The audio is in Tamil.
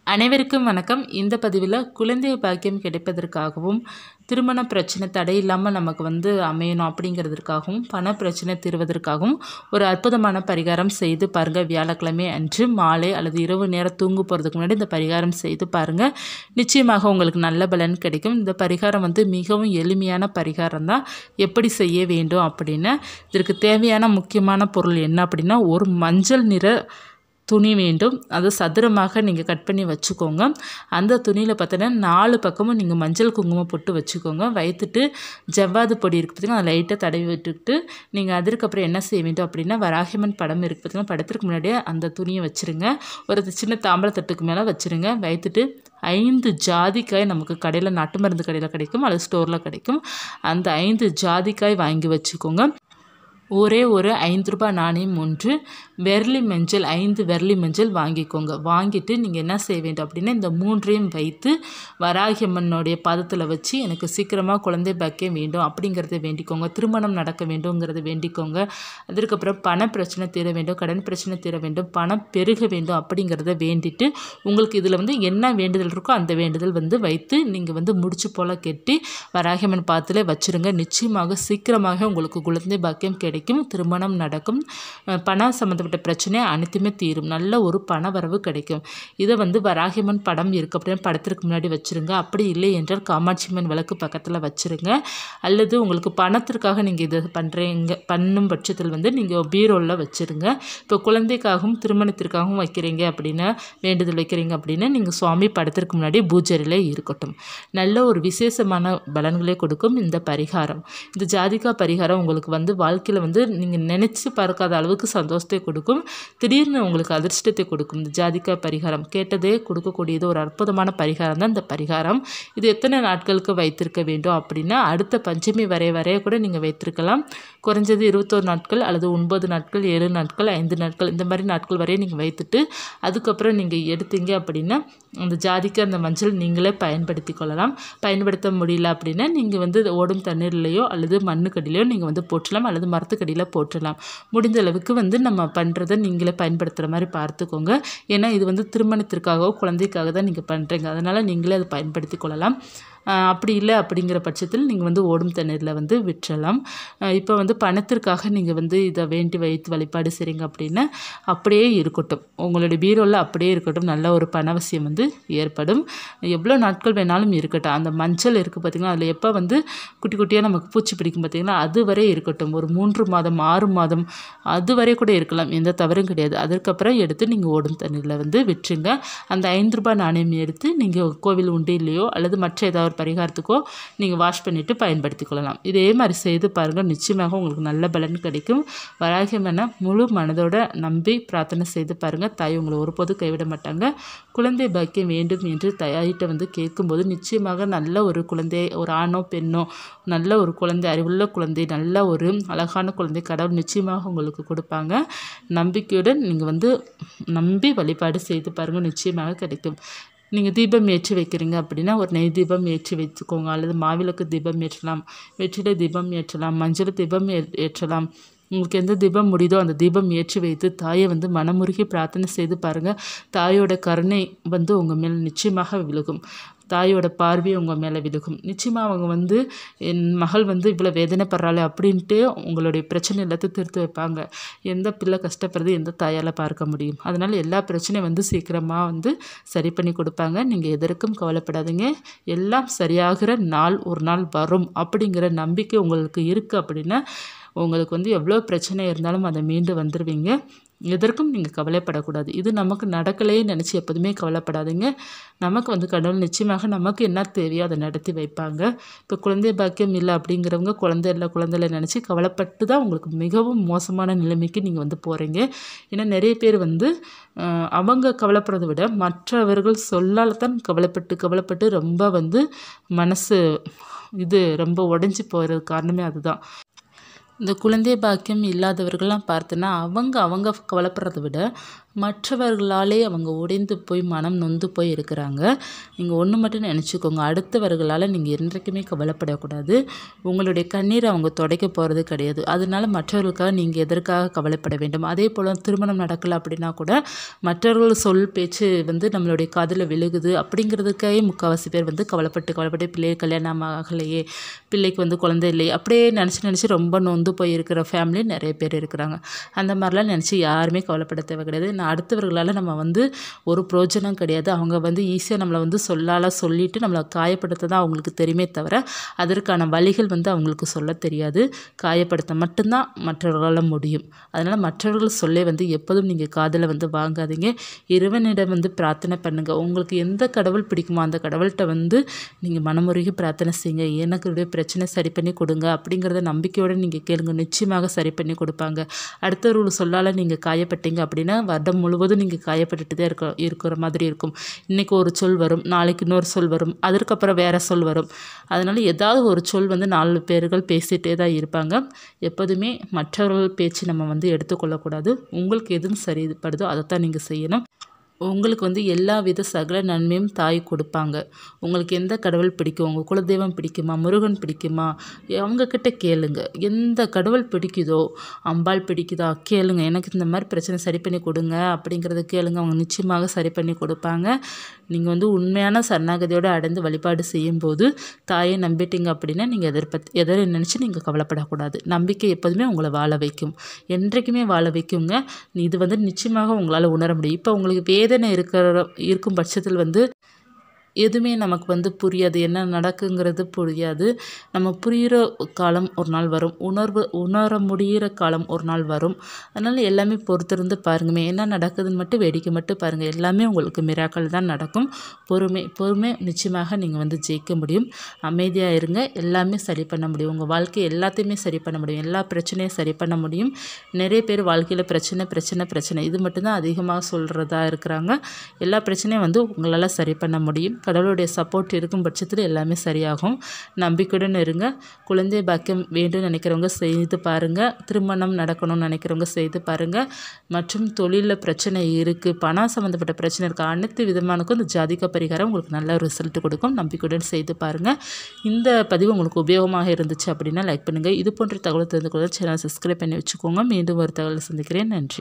அனைவருக்கும் வணக்கம். இந்த பதிவில் குழந்தை பாக்கியம் கிடைப்பதற்காகவும் திருமண பிரச்சனை தடையில்லாமல் நமக்கு அமையணும் அப்படிங்கிறதுக்காகவும் பண பிரச்சனை தீர்வதற்காகவும் ஒரு அற்புதமான பரிகாரம் செய்து பாருங்கள். வியாழக்கிழமை அன்று மாலை அல்லது இரவு நேரம் தூங்க போகிறதுக்கு முன்னாடி இந்த பரிகாரம் செய்து பாருங்கள். நிச்சயமாக உங்களுக்கு நல்ல பலன் கிடைக்கும். இந்த பரிகாரம் மிகவும் எளிமையான பரிகாரம் தான். எப்படி செய்ய வேண்டும் அப்படின்னா, இதற்கு தேவையான முக்கியமான பொருள் என்ன அப்படின்னா, ஒரு மஞ்சள் நிற துணி வேண்டும். அது சதுரமாக நீங்கள் கட் பண்ணி வச்சுக்கோங்க. அந்த துணியில் பார்த்தீங்கன்னா 4 பக்கமும் நீங்கள் மஞ்சள் குங்குமம் போட்டு வச்சுக்கோங்க. வைத்துட்டு ஜவ்வாது பொடி இருக்குது பார்த்திங்கன்னா, அதை லைட்டாக தடவி விட்டுக்கிட்டு நீங்கள் அதற்கப்புறம் என்ன செய்ய வேண்டும் அப்படின்னா, வராகியம்மன் படம் இருக்குது பார்த்திங்கன்னா, படத்திற்கு முன்னாடியே அந்த துணியை வச்சுருங்க. ஒரு சின்ன தாம்பழத்தட்டுக்கு மேலே வச்சுருங்க. வைத்துட்டு 5 ஜாதிக்காய் நமக்கு கடையில் நாட்டு மருந்து கடையில் கிடைக்கும், அல்லது ஸ்டோரில் கிடைக்கும். அந்த 5 ஜாதிக்காய் வாங்கி வச்சுக்கோங்க. ஒரே ஒரு ₹5 நாணயம் 1, வெர்லி மஞ்சள் 5 வெர்லி மஞ்சள் வாங்கிக்கோங்க. வாங்கிட்டு நீங்கள் என்ன செய்ய வேண்டும் அப்படின்னா, இந்த 3ஐயும் வைத்து வராகியம்மனுடைய பாதத்தில் வச்சு எனக்கு சீக்கிரமாக குழந்தை பாக்கியம் வேண்டும் அப்படிங்கிறத வேண்டிக்கோங்க. திருமணம் நடக்க வேண்டுங்கிறத வேண்டிக்கோங்க. அதற்கப்புறம் பண பிரச்சனை தீர வேண்டும், கடன் பிரச்சனை தீர வேண்டும், பணம் பெருக வேண்டும் அப்படிங்கிறத வேண்டிட்டு உங்களுக்கு இதில் என்ன வேண்டுதல் இருக்கோ அந்த வேண்டுதல் வைத்து நீங்கள் முடிச்சு போல் கெட்டி வராகியம்மன் பாதத்தில் வச்சுருங்க. நிச்சயமாக சீக்கிரமாக உங்களுக்கு குழந்தை பாக்கியம் கிடைக்கும், திருமணம் நடக்கும், பணம் சம்மந்தப்பட்ட பிரச்சனை அனைத்துமே தீரும், நல்ல ஒரு பண வரவு கிடைக்கும். இதை வராகியம்மன் படம் இருக்குது அப்படின்னு படத்திற்கு முன்னாடி வச்சுருங்க. அப்படி இல்லை என்றால் காமாட்சியம்மன் விளக்கு பக்கத்தில் வச்சுருங்க. அல்லது உங்களுக்கு பணத்திற்காக நீங்கள் இதை பண்ணும் பட்சத்தில் நீங்கள் பீரோவில் வச்சுருங்க. இப்போ குழந்தைக்காகவும் திருமணத்திற்காகவும் வைக்கிறீங்க அப்படின்னா, வேண்டுதல் வைக்கிறீங்க அப்படின்னா, நீங்கள் சுவாமி படத்திற்கு முன்னாடி பூஜையில் இருக்கட்டும். நல்ல ஒரு விசேஷமான பலன்களை கொடுக்கும் இந்த பரிகாரம். இந்த ஜாதிகா பரிகாரம் உங்களுக்கு வாழ்க்கையில் நீங்கள் நினச்சி பார்க்காத அளவுக்கு சந்தோஷத்தை கொடுக்கும், திடீர்னு உங்களுக்கு அதிர்ஷ்டத்தை கொடுக்கும். இந்த ஜாதிகா பரிகாரம் கேட்டதே கொடுக்கக்கூடியது ஒரு அற்புதமான பரிகாரம் தான் இந்த பரிகாரம். இது எத்தனை நாட்களுக்கு வைத்திருக்க வேண்டும் அப்படின்னா, அடுத்த பஞ்சமி வரைய கூட நீங்கள் வைத்திருக்கலாம். குறைஞ்சது 21 நாட்கள் அல்லது 9 நாட்கள், 7 நாட்கள், 5 நாட்கள், இந்த மாதிரி நாட்கள் வரைய நீங்கள் வைத்துட்டு அதுக்கப்புறம் நீங்கள் எடுத்தீங்க அப்படின்னா, அந்த ஜாதிக்கு அந்த மஞ்சள் நீங்களே பயன்படுத்தி கொள்ளலாம். பயன்படுத்த முடியல அப்படின்னா நீங்கள் ஓடும் தண்ணீர்லையோ அல்லது மண்ணுக்கடியிலையோ நீங்கள் போற்றலாம், அல்லது மரத்துக்கடியில் போற்றலாம். முடிந்த அளவுக்கு நம்ம பண்ணுறதை நீங்களே பயன்படுத்துகிற மாதிரி பார்த்துக்கோங்க. ஏன்னா இது திருமணத்திற்காகவோ குழந்தைக்காக தான் நீங்கள் பண்ணுறீங்க, அதனால் நீங்களே அதை பயன்படுத்தி கொள்ளலாம். அப்படி இல்லை அப்படிங்கிற பட்சத்தில் நீங்கள் ஓடும் தண்ணீரில் விட்டுறலாம். இப்போ பணத்திற்காக நீங்கள் இதை வேண்டி வைத்து வழிபாடு செய்கிறீங்க அப்படின்னா அப்படியே இருக்கட்டும், உங்களுடைய பீரோவில் அப்படியே இருக்கட்டும். நல்ல ஒரு பணவசியம் ஏற்படும். எவ்வளோ நாட்கள் வேணாலும் இருக்கட்டும். அந்த மஞ்சள் இருக்குது பார்த்திங்கன்னா, அதில் எப்போ குட்டி குட்டியாக நமக்கு பூச்சி பிடிக்கும் பார்த்திங்கன்னா, அது வரை இருக்கட்டும். ஒரு 3 மாதம் 6 மாதம் அது வரை கூட இருக்கலாம், எந்த தவறும் கிடையாது. அதற்கப்புறம் எடுத்து நீங்கள் ஓடும் தண்ணீரில் விட்டுருங்க. அந்த ₹5 நாணயம் எடுத்து நீங்கள் கோவில் உண்டியிலையோ அல்லது மற்ற ஏதாவது பரிகாரத்துக்கோ நீங்கள் வாஷ் பண்ணிவிட்டு பயன்படுத்தி கொள்ளலாம். இதே மாதிரி செய்து பாருங்கள். நிச்சயமாக உங்களுக்கு நல்ல பலன் கிடைக்கும். வராகியம்மனை முழு மனதோட நம்பி பிரார்த்தனை செய்து பாருங்கள். தாய் உங்களை ஒருபோது கைவிட மாட்டாங்க. குழந்தை பாக்கியம் வேண்டும் என்று தாயிட்ட கேட்கும்போது நிச்சயமாக நல்ல ஒரு குழந்தை, ஒரு ஆணோ பெண்ணோ, நல்ல ஒரு குழந்தை, அறிவுள்ள குழந்தை, நல்ல ஒரு அழகான குழந்தை கடவுள் நிச்சயமாக உங்களுக்கு கொடுப்பாங்க. நம்பிக்கையுடன் நீங்கள் நம்பி வழிபாடு செய்து பாருங்கள். நிச்சயமாக கிடைக்கும். நீங்கள் தீபம் ஏற்றி வைக்கிறீங்க அப்படின்னா, ஒரு நெய் தீபம் ஏற்றி வச்சுக்கோங்க, அல்லது மாவிளக்கு தீபம் ஏற்றலாம், வெற்றிலை தீபம் ஏற்றலாம், மஞ்சள் தீபம் ஏற்றலாம். உங்களுக்கு எந்த தீபம் முடியுதோ அந்த தீபம் ஏற்றி வைத்து தாயை மனமுருகி பிரார்த்தனை செய்து பாருங்கள். தாயோட கருணை உங்கள் மேல் நிச்சயமாக விழுகும். தாயோட பார்வை உங்கள் மேலே விழுகும். நிச்சயமாக அவங்க என் மகள் இவ்வளோ வேதனைப்படுறாளே அப்படின்ட்டு உங்களுடைய பிரச்சனை எல்லாத்தையும் தீர்த்து வைப்பாங்க. எந்த பிள்ளை கஷ்டப்படுறது எந்த தாயால் பார்க்க முடியும்? அதனால் எல்லா பிரச்சனையும் சீக்கிரமாக சரி பண்ணி கொடுப்பாங்க. நீங்கள் எதற்கும் கவலைப்படாதீங்க. எல்லாம் சரியாகிற நாள் ஒரு நாள் வரும் அப்படிங்கிற நம்பிக்கை உங்களுக்கு இருக்குது அப்படின்னா, உங்களுக்கு எவ்வளோ பிரச்சனை இருந்தாலும் அதை மீண்டு வந்துடுவீங்க. எதற்கும் நீங்கள் கவலைப்படக்கூடாது. இது நமக்கு நடக்கலையே நினச்சி எப்போதுமே கவலைப்படாதீங்க. நமக்கு கடவுள் நிச்சயமாக நமக்கு என்ன தேவையோ அதை நடத்தி வைப்பாங்க. இப்போ குழந்தை பாக்கியம் இல்லை அப்படிங்கிறவங்க குழந்தை நினச்சி கவலைப்பட்டு தான் உங்களுக்கு மிகவும் மோசமான நிலைமைக்கு நீங்கள் போகிறீங்க. ஏன்னா நிறைய பேர் அவங்க கவலைப்படுறதை விட மற்றவர்கள் சொல்லால் தான் கவலைப்பட்டு ரொம்ப மனசு ரொம்ப உடஞ்சி போகிறது காரணமே அதுதான். இந்த குழந்தை பாக்கியம் இல்லாதவர்கள்லாம் பார்த்தோன்னா அவங்க கவலைப்படுறத விட மற்றவர்களாலே அவங்க உடைந்து போய் மனம் நொந்து போய் இருக்கிறாங்க. நீங்கள் ஒன்று மட்டும் நினச்சிக்கோங்க, அடுத்தவர்களால் நீங்கள் என்றைக்குமே கவலைப்படக்கூடாது. உங்களுடைய கண்ணீரை அவங்க துடைக்க போகிறது கிடையாது. அதனால மற்றவர்களுக்காக நீங்கள் எதற்காக கவலைப்பட வேண்டும்? அதே போல் திருமணம் நடக்கலை அப்படின்னா கூட மற்றவர்கள் சொல் பேச்சு நம்மளுடைய காதில் விழுகுது அப்படிங்கிறதுக்காகவே முக்கால்வாசி பேர் கவலைப்பட்டு பிள்ளை கல்யாணம் ஆகலையே, பிள்ளைக்கு குழந்தை இல்லையே, அப்படியே நினச்சி ரொம்ப நொந்து போய் இருக்கிற ஃபேமிலி நிறைய பேர் இருக்கிறாங்க. அந்த மாதிரிலாம் நினச்சி யாருமே கவலைப்பட தேவை கிடையாது. அடுத்தவர்களால் நம்ம ஒரு பிரயோஜனம் கிடையாது. அவங்க ஈஸியாக நம்மளை சொல்லால் சொல்லிட்டு நம்மளை காயப்படுத்த தான் அவங்களுக்கு தெரியுமே தவிர அதற்கான வழிகள் அவங்களுக்கு சொல்ல தெரியாது. காயப்படுத்த மட்டும்தான் மற்றவர்களால் முடியும். அதனால் மற்றவர்கள் சொல்லே எப்போதும் நீங்கள் காதில் வாங்காதீங்க. இறைவனிடம் பிரார்த்தனை பண்ணுங்கள். உங்களுக்கு எந்த கடவுள் பிடிக்குமோ அந்த கடவுள்கிட்ட நீங்கள் மனமுருகி பிரார்த்தனை செய்யுங்க. எனக்கு பிரச்சனை சரி பண்ணி கொடுங்க அப்படிங்கிறத நம்பிக்கையோடு நீங்கள் கேளுங்க. நிச்சயமாக சரி பண்ணி கொடுப்பாங்க. அடுத்தவர்கள் சொல்லால் நீங்கள் காயப்பட்டீங்க அப்படின்னா வருடம் முழுவதும் நீங்கள் காயப்பட்டுட்டு தான் இருக்கிற மாதிரி இருக்கும். இன்றைக்கி ஒரு சொல் வரும், நாளைக்கு இன்னொரு சொல் வரும், அதற்கப்புறம் வேறு சொல் வரும். அதனால் ஏதாவது ஒரு சொல் 4 பேர்கள் பேசிகிட்டே தான் இருப்பாங்க. எப்போதுமே மற்றவர்கள் பேச்சு நம்ம எடுத்துக்கொள்ளக்கூடாது. உங்களுக்கு எதுவும் சரிப்படுதோ அதைத்தான் நீங்கள் செய்யணும். உங்களுக்கு எல்லா வித சகல நன்மையும் தாய் கொடுப்பாங்க. உங்களுக்கு எந்த கடவுள் பிடிக்கும்? உங்கள் குலதெய்வம் பிடிக்குமா? முருகன் பிடிக்குமா? அவங்கக்கிட்ட கேளுங்க. எந்த கடவுள் பிடிக்குதோ, அம்பாள் பிடிக்குதா கேளுங்க. எனக்கு இந்த மாதிரி பிரச்சனை சரி பண்ணி கொடுங்க அப்படிங்கிறத கேளுங்க. அவங்க நிச்சயமாக சரி பண்ணி கொடுப்பாங்க. நீங்கள் உண்மையான சரணாகதியோடு அடைந்து வழிபாடு செய்யும்போது தாயை நம்பிட்டீங்க அப்படின்னா நீங்கள் எதை நினச்சி நீங்கள் கவலைப்படக்கூடாது. நம்பிக்கை எப்போதுமே உங்களை வாழ வைக்கும், என்றைக்குமே வாழ வைக்குங்க. இது நிச்சயமாக உங்களால் உணர முடியும். இப்போ உங்களுக்கு வேதனை இருக்கும் பட்சத்தில் எதுவுமே நமக்கு புரியாது. என்ன நடக்குங்கிறது புரியாது. நம்ம புரிகிற காலம் ஒரு நாள் வரும், உணர முடிகிற காலம் ஒரு நாள் வரும். அதனால் எல்லாமே பொறுத்திருந்து பாருங்கள். என்ன நடக்குதுன்னு மட்டும் வேடிக்கை மட்டும் பாருங்கள். எல்லாமே உங்களுக்கு மிராக்கள் தான் நடக்கும். பொறுமை நிச்சயமாக நீங்கள் ஜெயிக்க முடியும். அமைதியாக இருங்க. எல்லாமே சரி பண்ண முடியும். உங்கள் வாழ்க்கை எல்லாத்தையுமே சரி பண்ண முடியும். எல்லா பிரச்சனையும் சரி பண்ண முடியும். நிறைய பேர் வாழ்க்கையில் பிரச்சனை இது மட்டும்தான் அதிகமாக சொல்கிறதா இருக்கிறாங்க. எல்லா பிரச்சனையும் உங்களால் சரி பண்ண முடியும். கடவுளுடைய சப்போர்ட் இருக்கும் பட்சத்தில் எல்லாமே சரியாகும். நம்பிக்கையுடன் இருங்க. குழந்தை பாக்கியம் வேண்டும் நினைக்கிறவங்க செய்து பாருங்கள். திருமணம் நடக்கணும்னு நினைக்கிறவங்க செய்து பாருங்கள். மற்றும் தொழிலில் பிரச்சனை இருக்குது, பணம் சம்மந்தப்பட்ட பிரச்சனை இருக்குது, அனைத்து விதமானுக்கும் இந்த ஜாதிக பரிகாரம் உங்களுக்கு நல்ல ரிசல்ட் கொடுக்கும். நம்பிக்கையுடன் செய்து பாருங்கள். இந்த பதிவு உங்களுக்கு உபயோகமாக இருந்துச்சு அப்படின்னா லைக் பண்ணுங்கள். இது போன்ற தகவல் தெரிந்து கொள்ள சேனல் சப்ஸ்கிரைப் பண்ணி வச்சுக்கோங்க. மீண்டும் ஒரு தகவல் சந்திக்கிறேன். நன்றி.